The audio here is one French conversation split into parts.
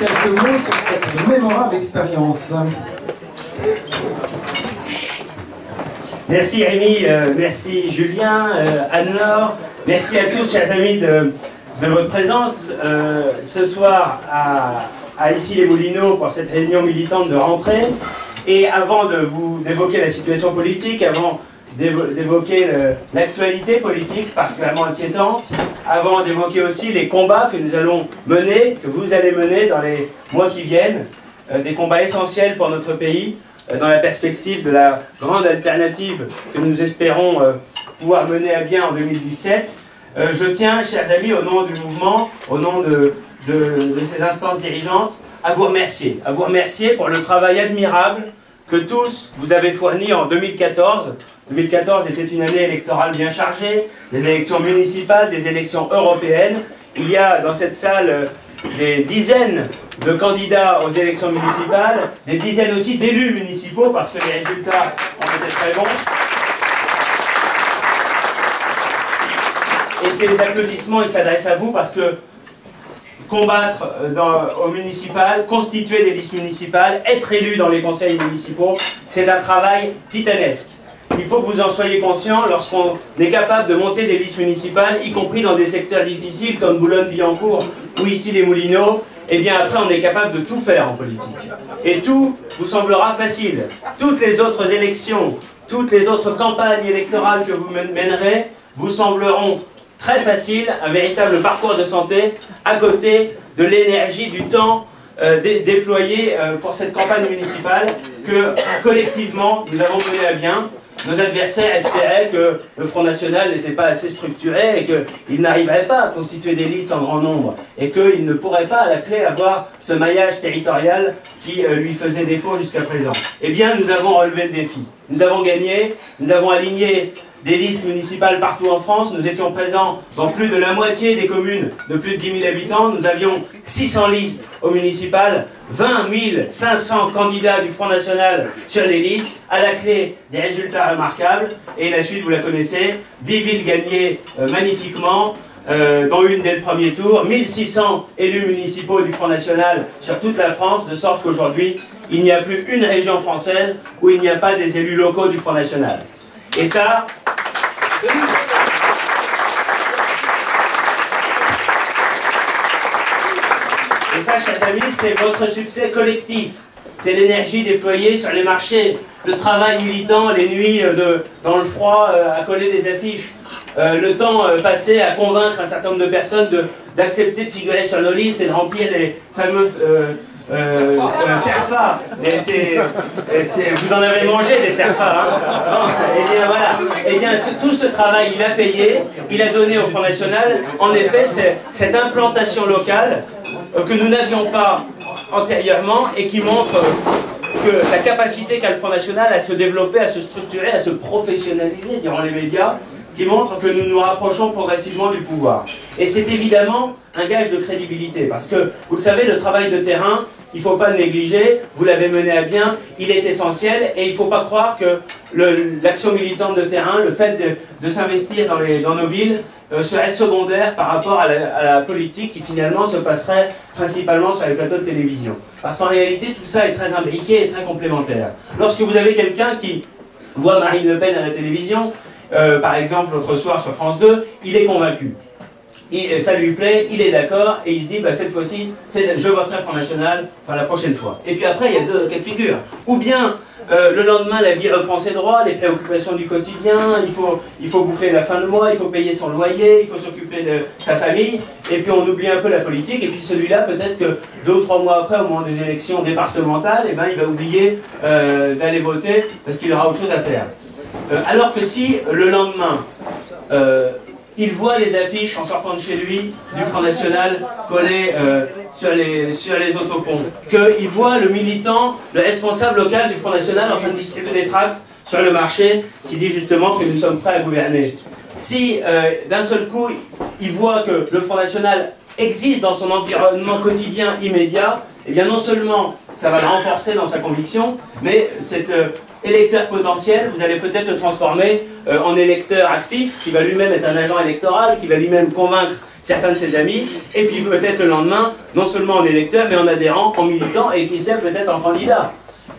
quelques mots sur cette mémorable expérience. Merci Rémi, merci Julien, Anne-Laure, merci à tous chers amis de votre présence ce soir à Issy-les-Moulineaux pour cette réunion militante de rentrée. Et avant d'évoquer la situation politique, avant d'évoquer l'actualité politique particulièrement inquiétante, avant d'évoquer aussi les combats que nous allons mener, que vous allez mener dans les mois qui viennent, des combats essentiels pour notre pays, dans la perspective de la grande alternative que nous espérons pouvoir mener à bien en 2017, je tiens, chers amis, au nom du mouvement, au nom de ces instances dirigeantes, à vous remercier pour le travail admirable que tous vous avez fourni en 2014. 2014 était une année électorale bien chargée, des élections municipales, des élections européennes. Il y a dans cette salle des dizaines de candidats aux élections municipales, des dizaines aussi d'élus municipaux, parce que les résultats ont été très bons. Et ces applaudissements, ils s'adressent à vous parce que combattre au municipal, constituer des listes municipales, être élu dans les conseils municipaux, c'est un travail titanesque. Il faut que vous en soyez conscients lorsqu'on est capable de monter des listes municipales, y compris dans des secteurs difficiles comme Boulogne-Billancourt ou Issy-les-Moulineaux. Eh bien après on est capable de tout faire en politique. Et tout vous semblera facile. Toutes les autres élections, toutes les autres campagnes électorales que vous mènerez vous sembleront très faciles, un véritable parcours de santé à côté de l'énergie, du temps déployé pour cette campagne municipale que collectivement nous avons mené à bien. Nos adversaires espéraient que le Front National n'était pas assez structuré et qu'il n'arriverait pas à constituer des listes en grand nombre et qu'il ne pourrait pas à la clé avoir ce maillage territorial qui lui faisait défaut jusqu'à présent. Eh bien, nous avons relevé le défi. Nous avons gagné, nous avons aligné des listes municipales partout en France. Nous étions présents dans plus de la moitié des communes de plus de 10 000 habitants. Nous avions 600 listes au municipal, 20 500 candidats du Front National sur les listes, à la clé des résultats remarquables. Et la suite, vous la connaissez, 10 villes gagnées magnifiquement, dont une dès le premier tour, 1600 élus municipaux du Front National sur toute la France, de sorte qu'aujourd'hui, il n'y a plus une région française où il n'y a pas des élus locaux du Front National. Et ça, chers amis, c'est votre succès collectif. C'est l'énergie déployée sur les marchés, le travail militant, les nuits dans le froid à coller des affiches, le temps passé à convaincre un certain nombre de personnes d'accepter de figurer sur nos listes et de remplir les fameux Cerfa. Vous en avez mangé des Cerfa, hein? Et bien voilà. Et bien tout ce travail, il a payé, il a donné au Front National. En effet, cette implantation locale que nous n'avions pas antérieurement et qui montre que la capacité qu'a le Front National à se développer, à se structurer, à se professionnaliser, diront les médias, qui montre que nous nous rapprochons progressivement du pouvoir. Et c'est évidemment un gage de crédibilité, parce que, vous le savez, le travail de terrain, il ne faut pas le négliger, vous l'avez mené à bien, il est essentiel, et il ne faut pas croire que l'action militante de terrain, le fait de s'investir dans nos villes, serait secondaire par rapport à la politique qui finalement se passerait principalement sur les plateaux de télévision. Parce qu'en réalité, tout ça est très imbriqué et très complémentaire. Lorsque vous avez quelqu'un qui voit Marine Le Pen à la télévision, par exemple l'autre soir sur France 2, il est convaincu. Ça lui plaît, il est d'accord, et il se dit, bah, cette fois-ci, je voterai Front National, enfin la prochaine fois. Et puis après, il y a deux cas de figure. Ou bien, le lendemain, la vie reprend ses droits, les préoccupations du quotidien, il faut boucler la fin de mois, il faut payer son loyer, il faut s'occuper de sa famille, et puis on oublie un peu la politique, et puis celui-là, peut-être que 2 ou 3 mois après, au moment des élections départementales, eh ben, il va oublier d'aller voter, parce qu'il aura autre chose à faire. Alors que si, le lendemain, il voit les affiches en sortant de chez lui du Front National collées sur les autoponts, qu'il voit le militant, le responsable local du Front National en train de distribuer des tracts sur le marché qui dit justement que nous sommes prêts à gouverner. Si d'un seul coup il voit que le Front National existe dans son environnement quotidien immédiat, eh bien non seulement ça va le renforcer dans sa conviction, mais cet électeur potentiel, vous allez peut-être le transformer en électeur actif, qui va lui-même être un agent électoral, qui va lui-même convaincre certains de ses amis, et puis peut-être le lendemain, non seulement en électeur, mais en adhérent, en militant, et qui sait peut-être en candidat.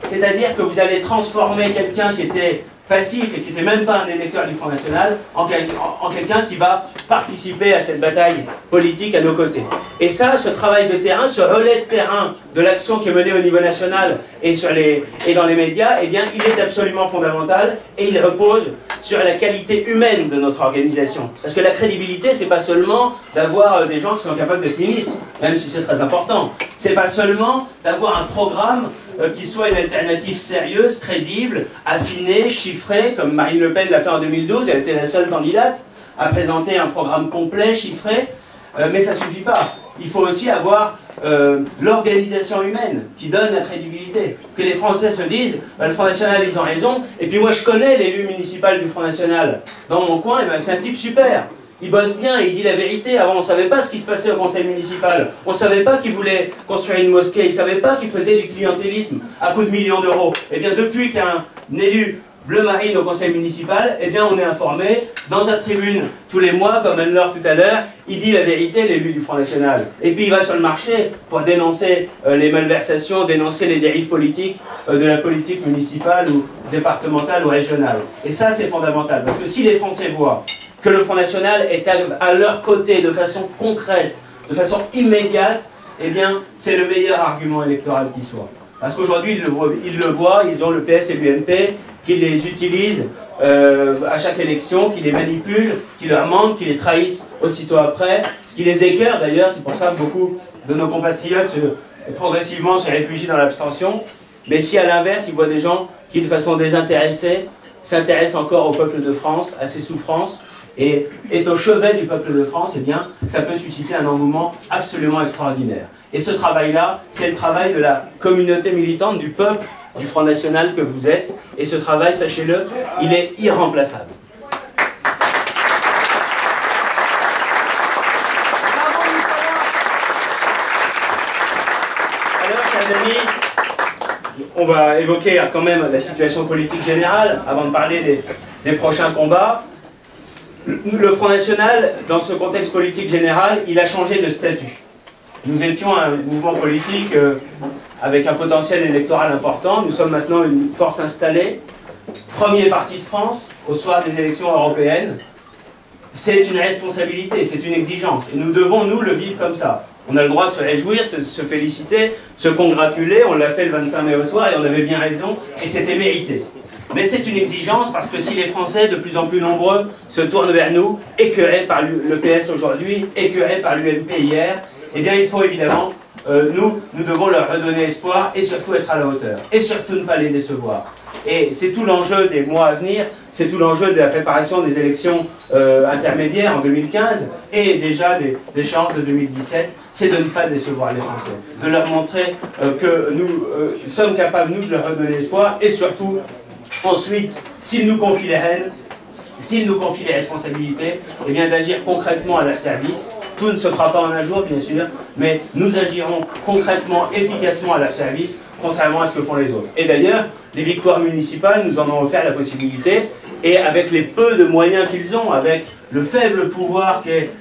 C'est-à-dire que vous allez transformer quelqu'un qui était passif et qui n'était même pas un électeur du Front National en quelqu'un qui va participer à cette bataille politique à nos côtés. Et ça, ce travail de terrain, ce relais de terrain de l'action qui est menée au niveau national et dans les médias, eh bien, il est absolument fondamental et il repose sur la qualité humaine de notre organisation. Parce que la crédibilité, c'est pas seulement d'avoir des gens qui sont capables d'être ministres, même si c'est très important. C'est pas seulement d'avoir un programme qui soit une alternative sérieuse, crédible, affinée, chiffrée, comme Marine Le Pen l'a fait en 2012, elle était la seule candidate à présenter un programme complet, chiffré, mais ça ne suffit pas. Il faut aussi avoir l'organisation humaine qui donne la crédibilité. Que les Français se disent, bah, le Front National, ils ont raison, et puis moi je connais l'élu municipal du Front National dans mon coin, et ben, c'est un type super. Il bosse bien et il dit la vérité. Avant, on ne savait pas ce qui se passait au conseil municipal. On ne savait pas qu'il voulait construire une mosquée. Il ne savait pas qu'il faisait du clientélisme à coups de millions d'euros. Eh bien, depuis qu'un élu bleu marine au conseil municipal, eh bien, on est informé dans sa tribune tous les mois, comme Anne-Laure tout à l'heure, il dit la vérité, l'élu du Front National. Et puis, il va sur le marché pour dénoncer les malversations, dénoncer les dérives politiques de la politique municipale ou départementale ou régionale. Et ça, c'est fondamental. Parce que si les Français voient que le Front National est à leur côté de façon concrète, de façon immédiate, eh bien, c'est le meilleur argument électoral qui soit. Parce qu'aujourd'hui, ils le voient, ils ont le PS et l'UMP qui les utilisent à chaque élection, qui les manipulent, qui leur mentent, qui les trahissent aussitôt après, ce qui les écœure d'ailleurs, c'est pour ça que beaucoup de nos compatriotes progressivement se réfugient dans l'abstention. Mais si à l'inverse, ils voient des gens qui, de façon désintéressée, s'intéressent encore au peuple de France, à ses souffrances, et est au chevet du peuple de France, eh bien, ça peut susciter un engouement absolument extraordinaire. Et ce travail-là, c'est le travail de la communauté militante, du peuple, du Front National que vous êtes. Et ce travail, sachez-le, il est irremplaçable. Alors, chers amis, on va évoquer quand même la situation politique générale avant de parler des prochains combats. Le Front National, dans ce contexte politique général, il a changé de statut. Nous étions un mouvement politique avec un potentiel électoral important. Nous sommes maintenant une force installée. Premier parti de France au soir des élections européennes. C'est une responsabilité, c'est une exigence. Et nous devons, nous, le vivre comme ça. On a le droit de se réjouir, de se féliciter, de se congratuler. On l'a fait le 25 mai au soir et on avait bien raison. Et c'était mérité. Mais c'est une exigence parce que si les Français, de plus en plus nombreux, se tournent vers nous, écœurés par le PS aujourd'hui, écœurés par l'UMP hier, eh bien il faut évidemment, nous devons leur redonner espoir et surtout être à la hauteur. Et surtout ne pas les décevoir. Et c'est tout l'enjeu des mois à venir, c'est tout l'enjeu de la préparation des élections intermédiaires en 2015 et déjà des échéances de 2017, c'est de ne pas décevoir les Français. De leur montrer que nous sommes capables, nous, de leur redonner espoir et surtout, ensuite, s'ils nous confient les rênes, s'ils nous confient les responsabilités, eh bien d'agir concrètement à leur service. Tout ne se fera pas en un jour, bien sûr, mais nous agirons concrètement, efficacement à leur service, contrairement à ce que font les autres. Et d'ailleurs, les victoires municipales nous en ont offert la possibilité, et avec les peu de moyens qu'ils ont, avec le faible pouvoir qu'est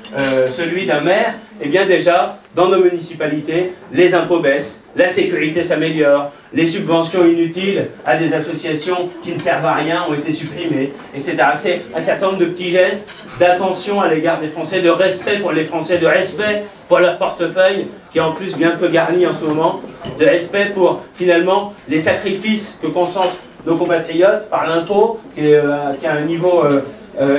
celui d'un maire, eh bien déjà, dans nos municipalités, les impôts baissent, la sécurité s'améliore, les subventions inutiles à des associations qui ne servent à rien ont été supprimées, etc. C'est un certain nombre de petits gestes d'attention à l'égard des Français, de respect pour les Français, de respect pour leur portefeuille, qui est en plus bien peu garni en ce moment, de respect pour, finalement, les sacrifices que consentent nos compatriotes par l'impôt, qui a un niveau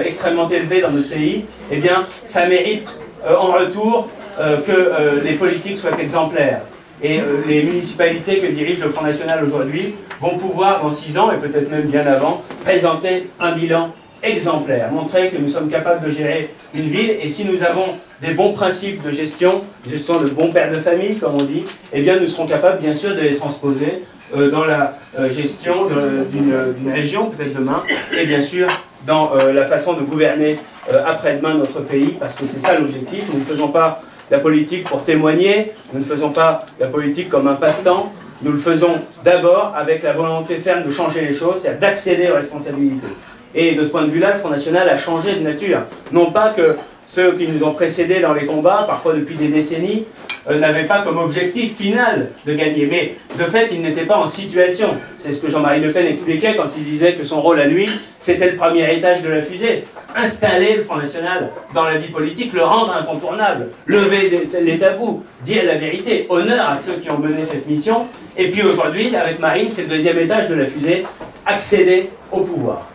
extrêmement élevé dans notre pays. Eh bien, ça mérite en retour que les politiques soient exemplaires. Et les municipalités que dirige le Front National aujourd'hui vont pouvoir, dans 6 ans, et peut-être même bien avant, présenter un bilan exemplaire, montrer que nous sommes capables de gérer une ville, et si nous avons des bons principes de gestion de bons pères de famille, comme on dit, eh bien nous serons capables, bien sûr, de les transposer dans la gestion d'une région, peut-être demain, et bien sûr, dans la façon de gouverner après-demain notre pays, parce que c'est ça l'objectif. Nous ne faisons pas la politique pour témoigner, nous ne faisons pas la politique comme un passe-temps, nous le faisons d'abord avec la volonté ferme de changer les choses, c'est-à-dire d'accéder aux responsabilités. Et de ce point de vue-là, le Front National a changé de nature. Non pas que ceux qui nous ont précédés dans les combats, parfois depuis des décennies, n'avaient pas comme objectif final de gagner. Mais de fait, ils n'étaient pas en situation. C'est ce que Jean-Marie Le Pen expliquait quand il disait que son rôle à lui, c'était le premier étage de la fusée. Installer le Front National dans la vie politique, le rendre incontournable, lever les tabous, dire la vérité, honneur à ceux qui ont mené cette mission. Et puis aujourd'hui, avec Marine, c'est le deuxième étage de la fusée, accéder au pouvoir.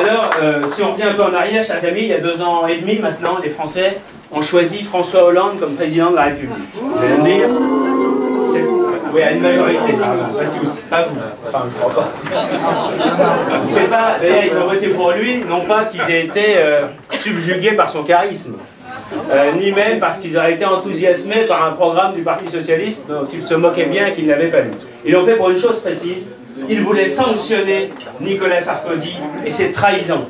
Alors, si on revient un peu en arrière, chers amis, il y a 2 ans et demi maintenant, les Français ont choisi François Hollande comme président de la République. Vous allez me dire, oui, à une majorité, pas tous, pas vous, enfin, je crois pas. C'est pas, d'ailleurs, ils ont voté pour lui, non pas qu'ils aient été subjugués par son charisme, ni même parce qu'ils auraient été enthousiasmés par un programme du Parti Socialiste dont ils se moquaient bien et qu'ils n'avaient pas lu. Ils l'ont fait pour une chose précise. Il voulait sanctionner Nicolas Sarkozy et ses trahisons.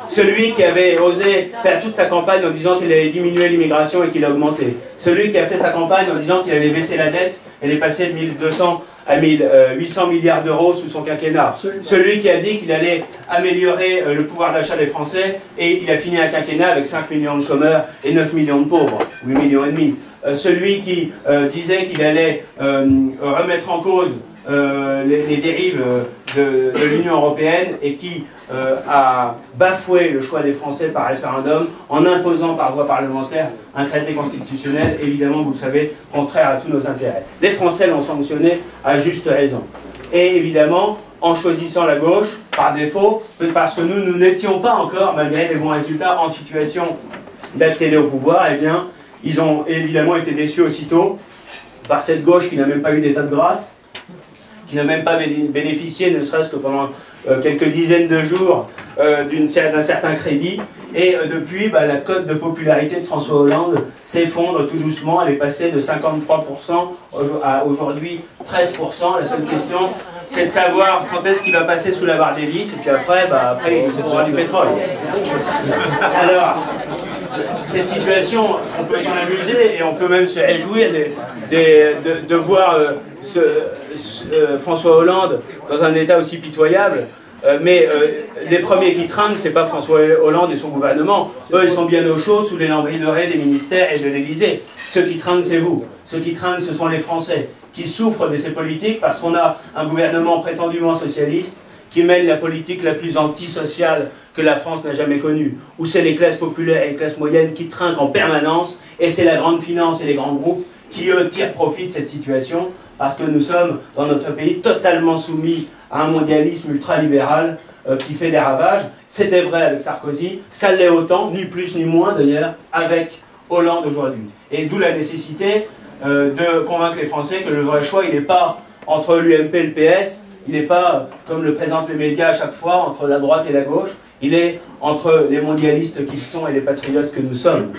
Celui qui avait osé faire toute sa campagne en disant qu'il allait diminuer l'immigration et qu'il a augmenté. Celui qui a fait sa campagne en disant qu'il allait baisser la dette, elle est passée de 1200 à 1800 milliards d'euros sous son quinquennat. Celui qui a dit qu'il allait améliorer le pouvoir d'achat des Français et il a fini un quinquennat avec 5 millions de chômeurs et 9 millions de pauvres, 8 millions et demi. Celui qui disait qu'il allait remettre en cause les dérives de l'Union européenne et qui a bafoué le choix des Français par référendum en imposant par voie parlementaire un traité constitutionnel, évidemment, vous le savez, contraire à tous nos intérêts. Les Français l'ont sanctionné à juste raison. Et évidemment, en choisissant la gauche, par défaut, parce que nous n'étions pas encore, malgré les bons résultats, en situation d'accéder au pouvoir, eh bien, ils ont évidemment été déçus aussitôt par cette gauche qui n'a même pas eu d'état de grâce, qui n'a même pas bénéficié, ne serait-ce que pendant quelques dizaines de jours, d'un certain crédit. Et depuis, la cote de popularité de François Hollande s'effondre tout doucement. Elle est passée de 53% à aujourd'hui 13%. La seule question, c'est de savoir quand est-ce qu'il va passer sous la barre des 10. Et puis après, il se trouvera du pétrole. Alors, cette situation, on peut s'en amuser et on peut même se réjouir de voir François Hollande dans un état aussi pitoyable. Mais les premiers qui trinquent, c'est pas François Hollande et son gouvernement. Eux, ils sont bien au chaud sous les lambris dorés des ministères et de l'Élysée. Ceux qui trinquent, c'est vous. Ceux qui trinquent, ce sont les Français qui souffrent de ces politiques parce qu'on a un gouvernement prétendument socialiste qui mène la politique la plus antisociale que la France n'a jamais connue, où c'est les classes populaires et les classes moyennes qui trinquent en permanence, et c'est la grande finance et les grands groupes qui, eux, tirent profit de cette situation, parce que nous sommes, dans notre pays, totalement soumis à un mondialisme ultralibéral qui fait des ravages. C'était vrai avec Sarkozy, ça l'est autant, ni plus ni moins d'ailleurs, avec Hollande aujourd'hui. Et d'où la nécessité de convaincre les Français que le vrai choix, il n'est pas entre l'UMP et le PS, il n'est pas, comme le présentent les médias à chaque fois, entre la droite et la gauche, il est entre les mondialistes qu'ils sont et les patriotes que nous sommes.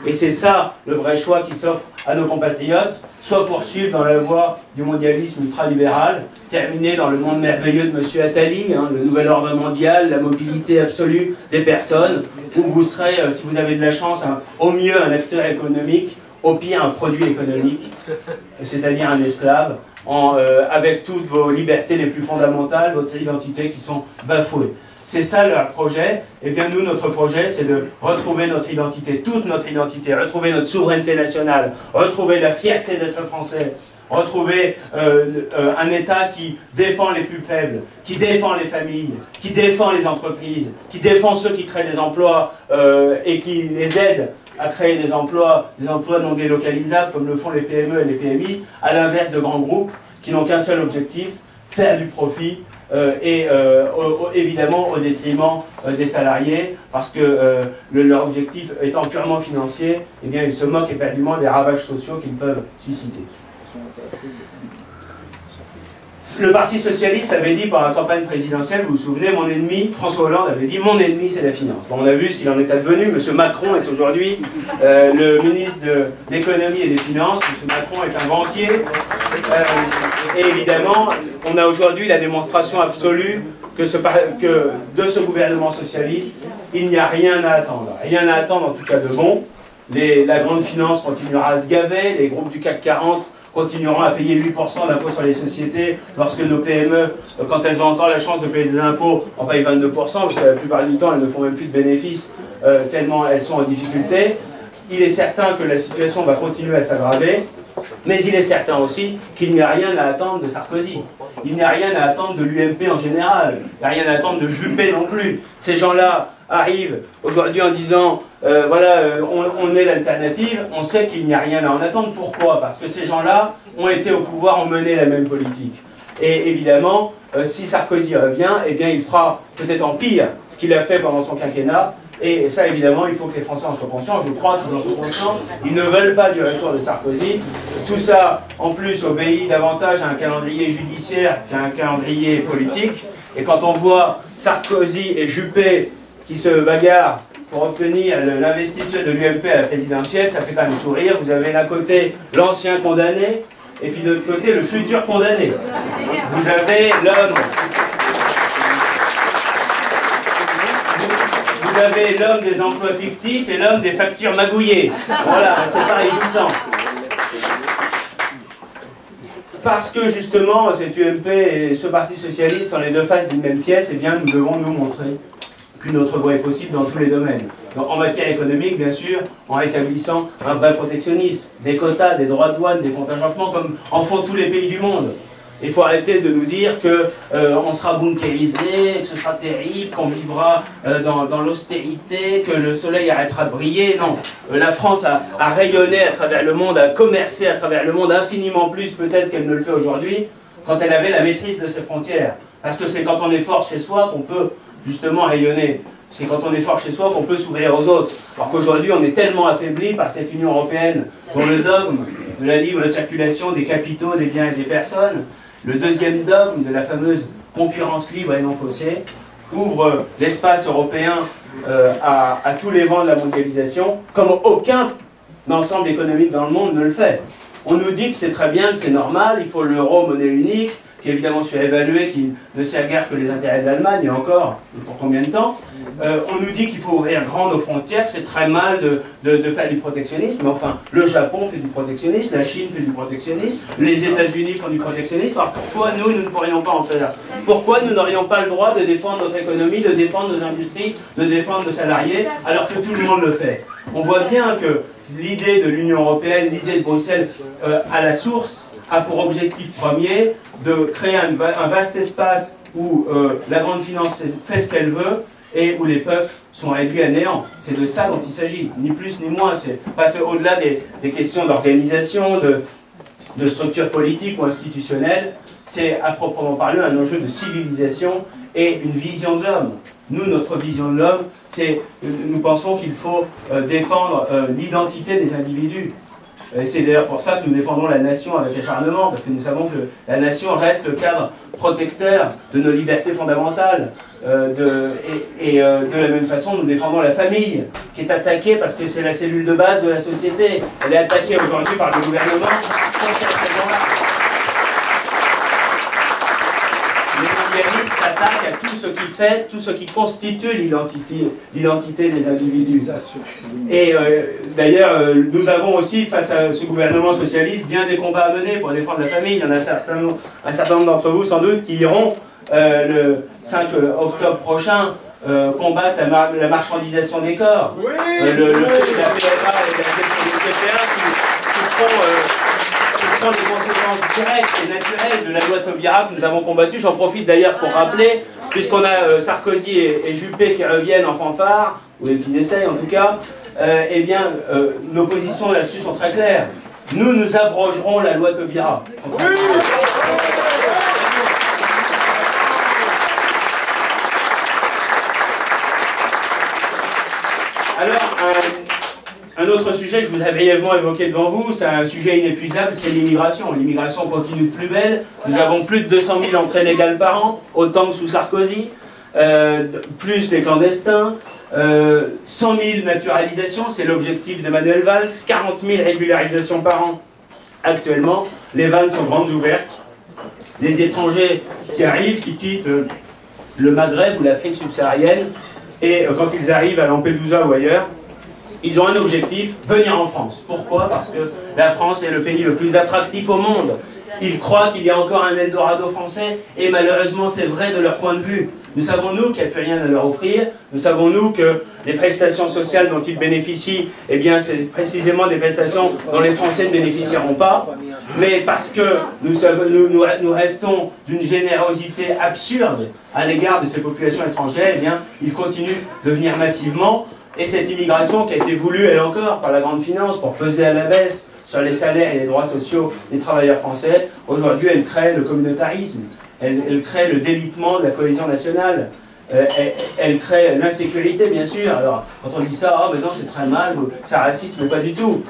Et c'est ça le vrai choix qui s'offre à nos compatriotes, soit poursuivre dans la voie du mondialisme ultralibéral, terminer dans le monde merveilleux de M. Attali, le nouvel ordre mondial, la mobilité absolue des personnes, où vous serez, si vous avez de la chance, au mieux un acteur économique, au pire un produit économique, c'est-à-dire un esclave, avec toutes vos libertés les plus fondamentales, votre identité qui sont bafouées. C'est ça leur projet. Et bien nous, notre projet, c'est de retrouver notre identité, toute notre identité, retrouver notre souveraineté nationale, retrouver la fierté d'être français, retrouver un État qui défend les plus faibles, qui défend les familles, qui défend les entreprises, qui défend ceux qui créent des emplois et qui les aide à créer des emplois non délocalisables comme le font les PME et les PMI, à l'inverse de grands groupes qui n'ont qu'un seul objectif, faire du profit évidemment au détriment des salariés, parce que leur objectif étant purement financier, eh bien ils se moquent éperdument des ravages sociaux qu'ils peuvent susciter. Le Parti Socialiste avait dit pendant la campagne présidentielle, vous vous souvenez, mon ennemi, François Hollande avait dit, mon ennemi c'est la finance. Bon, on a vu ce qu'il en est advenu, M. Macron est aujourd'hui le ministre de l'économie et des finances, M. Macron est un banquier, et évidemment, on a aujourd'hui la démonstration absolue que de ce gouvernement socialiste, il n'y a rien à attendre. Rien à attendre en tout cas de bon. La grande finance continuera à se gaver, les groupes du CAC 40 continueront à payer 8% d'impôt sur les sociétés, lorsque nos PME, quand elles ont encore la chance de payer des impôts, en payent 22%, parce que la plupart du temps, elles ne font même plus de bénéfices, tellement elles sont en difficulté. Il est certain que la situation va continuer à s'aggraver, mais il est certain aussi qu'il n'y a rien à attendre de Sarkozy. Il n'y a rien à attendre de l'UMP en général. Il n'y a rien à attendre de Juppé non plus. Ces gens-là arrivent aujourd'hui en disant on est l'alternative. On sait qu'il n'y a rien à en attendre. Pourquoi? Parce que ces gens-là ont été au pouvoir, ont mené la même politique. Et évidemment, si Sarkozy revient, eh bien, il fera peut-être en pire ce qu'il a fait pendant son quinquennat. Et ça, évidemment, il faut que les Français en soient conscients. Je crois qu'ils en sont conscients. Ils ne veulent pas du retour de Sarkozy. Tout ça, en plus, obéit davantage à un calendrier judiciaire qu'à un calendrier politique. Et quand on voit Sarkozy et Juppé qui se bagarrent pour obtenir l'investiture de l'UMP à la présidentielle, ça fait quand même sourire. Vous avez d'un côté l'ancien condamné, et puis de l'autre côté le futur condamné. Vous avez l'homme... Vous avez l'homme des emplois fictifs et l'homme des factures magouillées. Voilà, c'est pas réjouissant. Parce que justement, cette UMP et ce Parti Socialiste sont les deux faces d'une même pièce, eh bien nous devons nous montrer qu'une autre voie est possible dans tous les domaines. Donc, en matière économique, bien sûr, en établissant un vrai protectionnisme, des quotas, des droits de douane, des contingentements, comme en font tous les pays du monde. Il faut arrêter de nous dire qu'on sera bunkérisé, que ce sera terrible, qu'on vivra dans l'austérité, que le soleil arrêtera de briller. Non, la France a rayonné à travers le monde, a commercé à travers le monde infiniment plus peut-être qu'elle ne le fait aujourd'hui, quand elle avait la maîtrise de ses frontières. Parce que c'est quand on est fort chez soi qu'on peut justement rayonner. C'est quand on est fort chez soi qu'on peut s'ouvrir aux autres. Alors qu'aujourd'hui, on est tellement affaibli par cette Union européenne dont le dogme de la libre circulation des capitaux, des biens et des personnes, le deuxième dogme de la fameuse concurrence libre et non faussée, ouvre l'espace européen à tous les vents de la mondialisation, comme aucun ensemble économique dans le monde ne le fait. On nous dit que c'est très bien, que c'est normal, il faut l'euro, monnaie unique, qui évidemment surévalué, qui ne sert guère que les intérêts de l'Allemagne, et encore, pour combien de temps. On nous dit qu'il faut ouvrir grand nos frontières, que c'est très mal de faire du protectionnisme, mais enfin, le Japon fait du protectionnisme, la Chine fait du protectionnisme, les États-Unis font du protectionnisme, alors pourquoi nous ne pourrions pas en faire? Pourquoi nous n'aurions pas le droit de défendre notre économie, de défendre nos industries, de défendre nos salariés, alors que tout le monde le fait? On voit bien que l'idée de l'Union européenne, l'idée de Bruxelles, à la source, a pour objectif premier de créer un vaste espace où la grande finance fait ce qu'elle veut et où les peuples sont réduits à néant. C'est de ça dont il s'agit, ni plus ni moins. C'est passer au-delà des questions d'organisation, de structure politique ou institutionnelle. C'est à proprement parler un enjeu de civilisation et une vision de l'homme. Nous, notre vision de l'homme, c'est, nous pensons qu'il faut défendre l'identité des individus. C'est d'ailleurs pour ça que nous défendons la nation avec acharnement, parce que nous savons que la nation reste le cadre protecteur de nos libertés fondamentales. De la même façon, nous défendons la famille, qui est attaquée parce que c'est la cellule de base de la société. Elle est attaquée aujourd'hui par le gouvernement pour cette raison-là. Les mondialistes s'attaquent à tout ce qui fait, tout ce qui constitue l'identité des individus. Et d'ailleurs, nous avons aussi, face à ce gouvernement socialiste, bien des combats à mener pour défendre la famille. Il y en a un certain nombre d'entre vous, sans doute, qui iront le 5 octobre prochain combattre la marchandisation des corps. Oui, la PMA et la CPA qui seront des conséquences directes et naturelles de la loi Taubira que nous avons combattue. J'en profite d'ailleurs pour rappeler, puisqu'on a Sarkozy et Juppé qui reviennent en fanfare, ou qui essayent en tout cas, eh bien, nos positions là-dessus sont très claires. Nous abrogerons la loi Taubira. Oui. Alors, un autre sujet que je vous ai brièvement évoqué devant vous, c'est un sujet inépuisable, c'est l'immigration. L'immigration continue de plus belle. Nous avons plus de 200 000 entrées légales par an, autant que sous Sarkozy, plus les clandestins, 100 000 naturalisations, c'est l'objectif de Manuel Valls, 40 000 régularisations par an actuellement. Les vannes sont grandes ouvertes. Les étrangers qui arrivent, qui quittent le Maghreb ou l'Afrique subsaharienne, et quand ils arrivent à Lampedusa ou ailleurs, Ils ont un objectif, venir en France. Pourquoi? Parce que la France est le pays le plus attractif au monde. Ils croient qu'il y a encore un Eldorado français, et malheureusement c'est vrai de leur point de vue. Nous savons, nous, qu'il n'y a plus rien à leur offrir. Nous savons, nous, que les prestations sociales dont ils bénéficient, eh bien, c'est précisément des prestations dont les Français ne bénéficieront pas. Mais parce que nous restons d'une générosité absurde à l'égard de ces populations étrangères, eh bien, ils continuent de venir massivement. Et cette immigration qui a été voulue, elle encore, par la grande finance, pour peser à la baisse sur les salaires et les droits sociaux des travailleurs français, aujourd'hui, elle crée le communautarisme. Elle crée le délitement de la cohésion nationale. Elle crée l'insécurité, bien sûr. Alors, quand on dit ça, oh, mais non, c'est très mal, c'est raciste, mais pas du tout.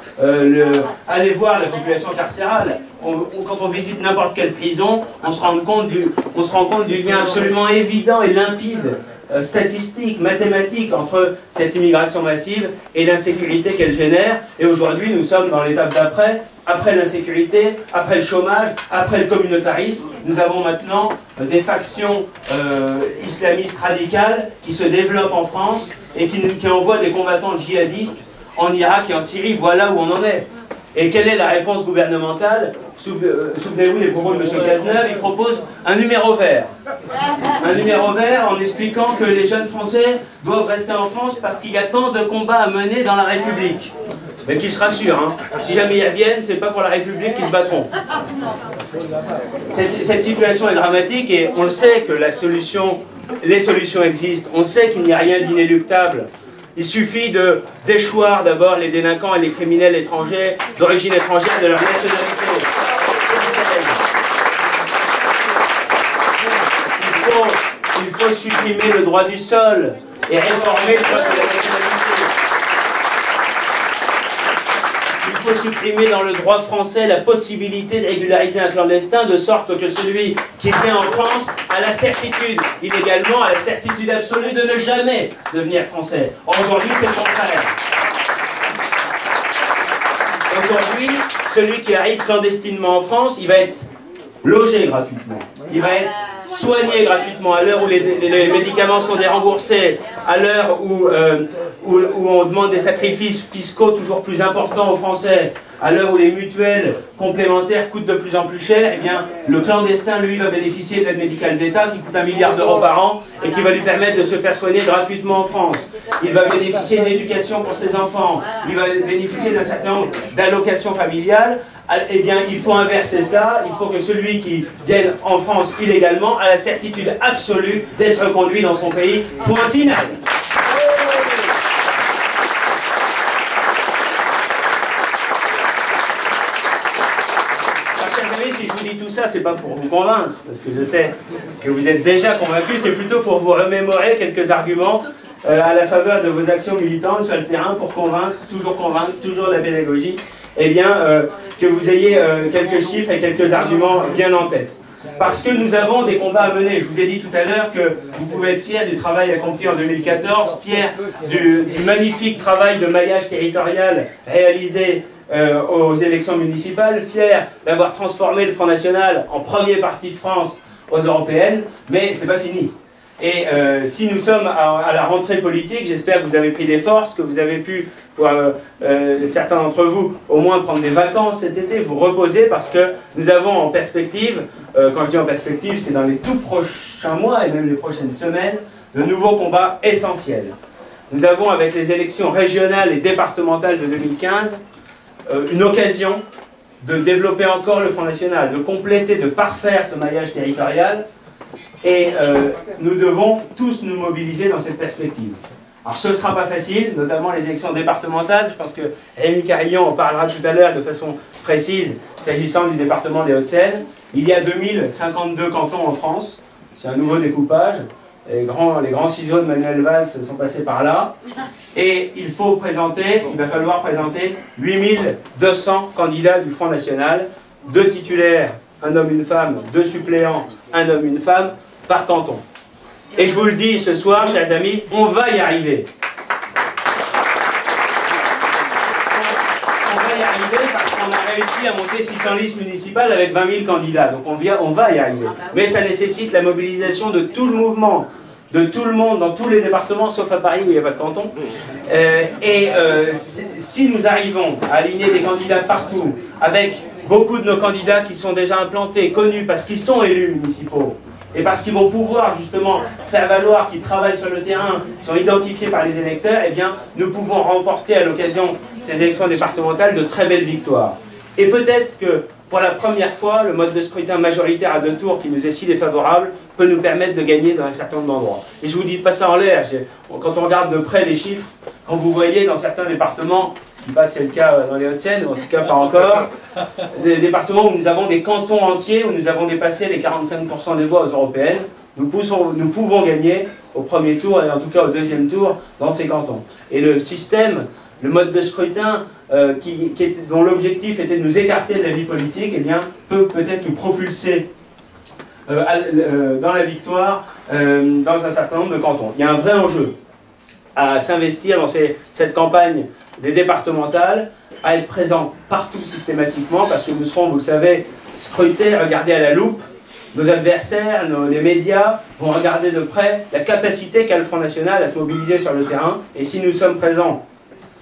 Allez voir la population carcérale. Quand on visite n'importe quelle prison, on se rend compte du lien absolument évident et limpide, statistique, mathématique, entre cette immigration massive et l'insécurité qu'elle génère. Et aujourd'hui, nous sommes dans l'étape d'après. Après l'insécurité, après le chômage, après le communautarisme, nous avons maintenant des factions islamistes radicales qui se développent en France et qui envoient des combattants djihadistes en Irak et en Syrie. Voilà où on en est. Et quelle est la réponse gouvernementale? Souvenez-vous des propos de M. Cazeneuve, il propose un numéro vert. Un numéro vert en expliquant que les jeunes Français doivent rester en France parce qu'il y a tant de combats à mener dans la République. Mais qu'ils se rassurent, hein. Si jamais ils reviennent, c'est pas pour la République qu'ils se battront. Cette situation est dramatique et on le sait que les solutions existent. On sait qu'il n'y a rien d'inéluctable. Il suffit de déchoir d'abord les délinquants et les criminels étrangers, d'origine étrangère, de leur nationalité. Il faut supprimer le droit du sol et réformer le code de la nationalité. Il faut supprimer dans le droit français la possibilité de régulariser un clandestin de sorte que celui qui vient en France a la certitude, illégalement, a la certitude absolue de ne jamais devenir français. Aujourd'hui, c'est le contraire. Aujourd'hui, celui qui arrive clandestinement en France, il va être logé gratuitement. Il va être soigné gratuitement à l'heure où les médicaments sont déremboursés, à l'heure où on demande des sacrifices fiscaux toujours plus importants aux Français, à l'heure où les mutuelles complémentaires coûtent de plus en plus cher, eh bien, le clandestin, lui, va bénéficier d'aide médicale d'État qui coûte 1 milliard d'euros par an et qui va lui permettre de se faire soigner gratuitement en France. Il va bénéficier d'une éducation pour ses enfants, il va bénéficier d'un certain nombre d'allocations familiales. Eh bien, il faut inverser cela. Il faut que celui qui vienne en France illégalement a la certitude absolue d'être conduit dans son pays. Point final. Chers amis, si je vous dis tout ça, c'est pas pour vous convaincre, parce que je sais que vous êtes déjà convaincus. C'est plutôt pour vous remémorer quelques arguments à la faveur de vos actions militantes sur le terrain pour convaincre, toujours la pédagogie. Eh bien, que vous ayez quelques chiffres et quelques arguments bien en tête. Parce que nous avons des combats à mener. Je vous ai dit tout à l'heure que vous pouvez être fiers du travail accompli en 2014, fiers du magnifique travail de maillage territorial réalisé aux élections municipales, fiers d'avoir transformé le Front National en premier parti de France aux européennes, mais c'est pas fini. Et si nous sommes à la rentrée politique, j'espère que vous avez pris des forces, que vous avez pu, pour certains d'entre vous, au moins prendre des vacances cet été, vous reposer, parce que nous avons en perspective, quand je dis en perspective, c'est dans les tout prochains mois et même les prochaines semaines, de nouveaux combats essentiels. Nous avons, avec les élections régionales et départementales de 2015, une occasion de développer encore le Front National, de compléter, de parfaire ce maillage territorial. Et nous devons tous nous mobiliser dans cette perspective. Alors ce ne sera pas facile, notamment les élections départementales. Je pense que Rémi Carillon en parlera tout à l'heure de façon précise, s'agissant du département des Hauts-de-Seine. Il y a 2052 cantons en France, c'est un nouveau découpage. Les grands ciseaux de Manuel Valls sont passés par là. Et il va falloir présenter 8200 candidats du Front National, 2 titulaires, un homme, une femme, 2 suppléants, un homme, une femme, par canton. Et je vous le dis ce soir, chers amis, on va y arriver. On va y arriver parce qu'on a réussi à monter 600 listes municipales avec 20 000 candidats. Donc on va y arriver. Mais ça nécessite la mobilisation de tout le mouvement. de tout le monde, dans tous les départements, sauf à Paris où il n'y a pas de canton. Si nous arrivons à aligner des candidats partout, avec beaucoup de nos candidats qui sont déjà implantés, connus, parce qu'ils sont élus municipaux, et parce qu'ils vont pouvoir justement faire valoir qu'ils travaillent sur le terrain, qu'ils sont identifiés par les électeurs, eh bien, nous pouvons remporter à l'occasion de ces élections départementales de très belles victoires. Et peut-être que pour la première fois, le mode de scrutin majoritaire à 2 tours qui nous est si défavorable peut nous permettre de gagner dans un certain nombre d'endroits. Et je ne vous dis pas ça en l'air, quand on regarde de près les chiffres, quand vous voyez dans certains départements, je ne dis pas que c'est le cas dans les Hauts-de-Seine, ou en tout cas pas encore, des départements où nous avons des cantons entiers, où nous avons dépassé les 45% des voix aux européennes, nous pouvons gagner au premier tour, et en tout cas au deuxième tour, dans ces cantons. Et le système, le mode de scrutin, dont l'objectif était de nous écarter de la vie politique, eh bien, peut peut-être nous propulser dans la victoire dans un certain nombre de cantons. Il y a un vrai enjeu à s'investir dans cette campagne des départementales, à être présent partout systématiquement, parce que nous serons, vous le savez, scrutés, regardés à la loupe. Nos adversaires, les médias vont regarder de près la capacité qu'a le Front National à se mobiliser sur le terrain. Et si nous sommes présents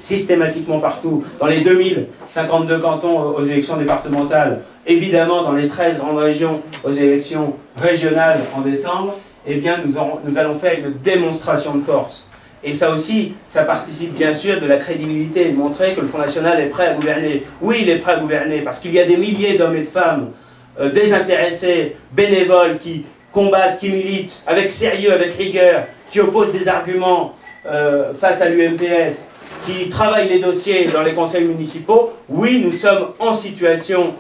systématiquement partout, dans les 2052 cantons aux élections départementales, évidemment dans les 13 grandes régions aux élections régionales en décembre, eh bien nous allons faire une démonstration de force. Et ça aussi, ça participe bien sûr de la crédibilité et de montrer que le Front National est prêt à gouverner. Oui, il est prêt à gouverner, parce qu'il y a des milliers d'hommes et de femmes désintéressés, bénévoles, qui combattent, qui militent avec sérieux, avec rigueur, qui opposent des arguments face à l'UMPS, qui travaillent les dossiers dans les conseils municipaux. Oui, nous sommes en situation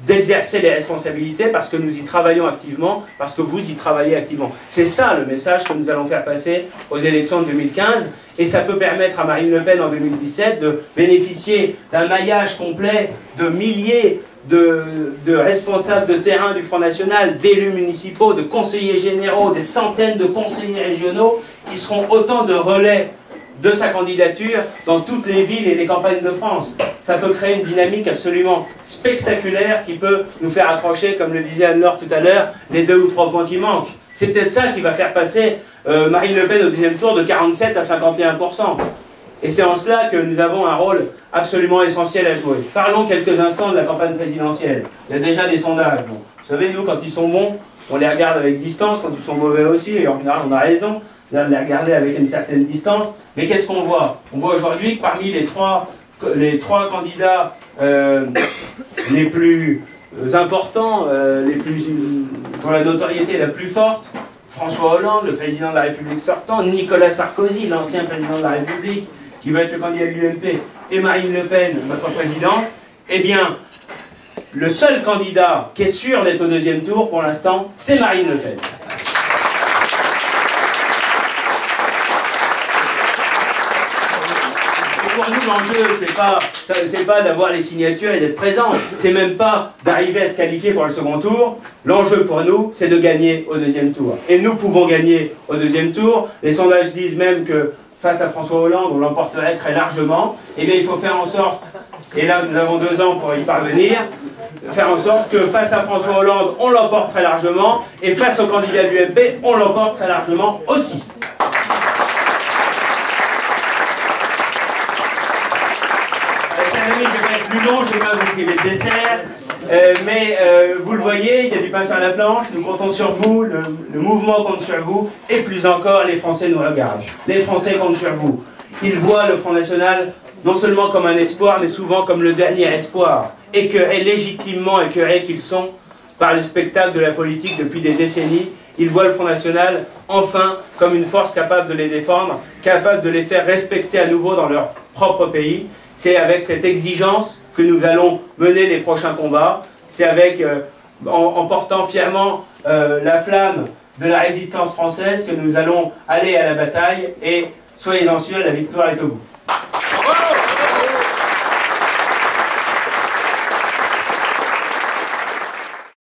d'exercer les responsabilités parce que nous y travaillons activement, parce que vous y travaillez activement. C'est ça le message que nous allons faire passer aux élections de 2015, et ça peut permettre à Marine Le Pen en 2017 de bénéficier d'un maillage complet de milliers de responsables de terrain du Front National, d'élus municipaux, de conseillers généraux, des centaines de conseillers régionaux qui seront autant de relais de sa candidature dans toutes les villes et les campagnes de France. Ça peut créer une dynamique absolument spectaculaire qui peut nous faire accrocher, comme le disait Anne-Laure tout à l'heure, les 2 ou 3 points qui manquent. C'est peut-être ça qui va faire passer Marine Le Pen au deuxième tour de 47 à 51%. Et c'est en cela que nous avons un rôle absolument essentiel à jouer. Parlons quelques instants de la campagne présidentielle. Il y a déjà des sondages. Bon, vous savez, nous, quand ils sont bons, on les regarde avec distance, quand ils sont mauvais aussi, et en général, on a raison de les regarder avec une certaine distance. Mais qu'est-ce qu'on voit? On voit aujourd'hui que parmi les trois candidats les plus importants, dont la notoriété est la plus forte, François Hollande, le président de la République sortant, Nicolas Sarkozy, l'ancien président de la République, qui va être le candidat de l'UMP, et Marine Le Pen, notre présidente, eh bien, le seul candidat qui est sûr d'être au deuxième tour, pour l'instant, c'est Marine Le Pen. Pour nous, l'enjeu, c'est pas d'avoir les signatures et d'être présent. C'est même pas d'arriver à se qualifier pour le second tour. L'enjeu pour nous, c'est de gagner au deuxième tour. Et nous pouvons gagner au deuxième tour. Les sondages disent même que face à François Hollande, on l'emporterait très largement. Eh bien, il faut faire en sorte, et là, nous avons 2 ans pour y parvenir, faire en sorte que face à François Hollande, on l'emporte très largement, et face au candidat de l'UMP, on l'emporte très largement aussi. Je vais être plus long, je ne vais pas vous priver de dessert, mais vous le voyez, il y a du pain sur la planche, nous comptons sur vous, le mouvement compte sur vous, et plus encore, les Français nous regardent. Les Français comptent sur vous. Ils voient le Front National non seulement comme un espoir, mais souvent comme le dernier espoir, écœurés, légitimement écœurés qu'ils sont par le spectacle de la politique depuis des décennies. Ils voient le Front National enfin comme une force capable de les défendre, capable de les faire respecter à nouveau dans leur propre pays. C'est avec cette exigence que nous allons mener les prochains combats. C'est avec, en portant fièrement la flamme de la résistance française que nous allons aller à la bataille. Et soyez-en sûrs, la victoire est au bout.